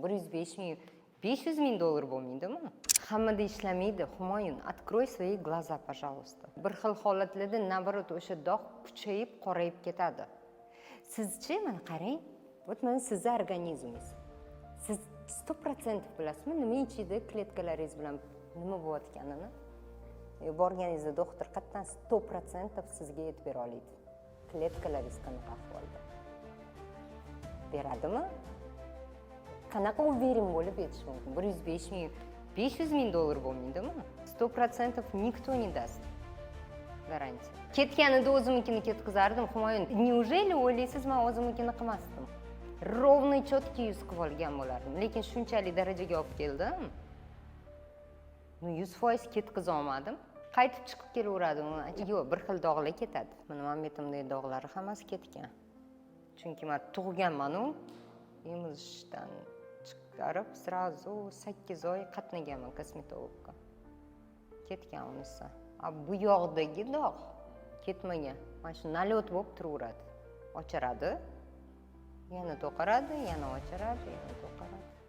105 ming, 500 ming dollar bo'lmaydimi? Hammada ishlamaydi. Humoyun, открой свои глаза, пожалуйста. Bir xil holatlarda nabarot o'sha dog' kuchayib, qorayib ketadi. Sizchi, mana qarang. Вот mana sizning organizmingiz. Siz 100% bilasizmi, nima ichida kletkalaringiz bilan nima bo'layotganini? Borganingizda doktor qatdan 100% sizga aytib bera oladi. Kletkalaringiz qanaqa ahvolda? Beradimi? Qanaqa uverin bo'lib aytish mumkin? 105 ming, 500 ming dollar bo'lmaydimi? 100% никто не даст. Garantiya. Ketganida o'zimnikini ketkazardim, Humoyun. Неужели o'ylaysiz, men o'zimnikini qilmasdim? Ровно четкий yuz qilib olgan bo'lardim, lekin shunchalik darajaga olib keldim. 100% ketkiza olmadim. Qaytib chiqib kelaveradi. Yo'q, bir xil dog'lar ketadi. Mana mambetimdagi dog'lari hammasi ketgan. Chunki men tug'ganman-u, emizishdan chiqarib, sразу 8 oy qatnaganman kosmetologga. Ketgan unisi. Bu yoqdagi dog' ketmagan. Mana shu nalyot bo'lib turaveradi. Ochiradi, yana to'qaradi, yana ochiradi, yana to'qaradi.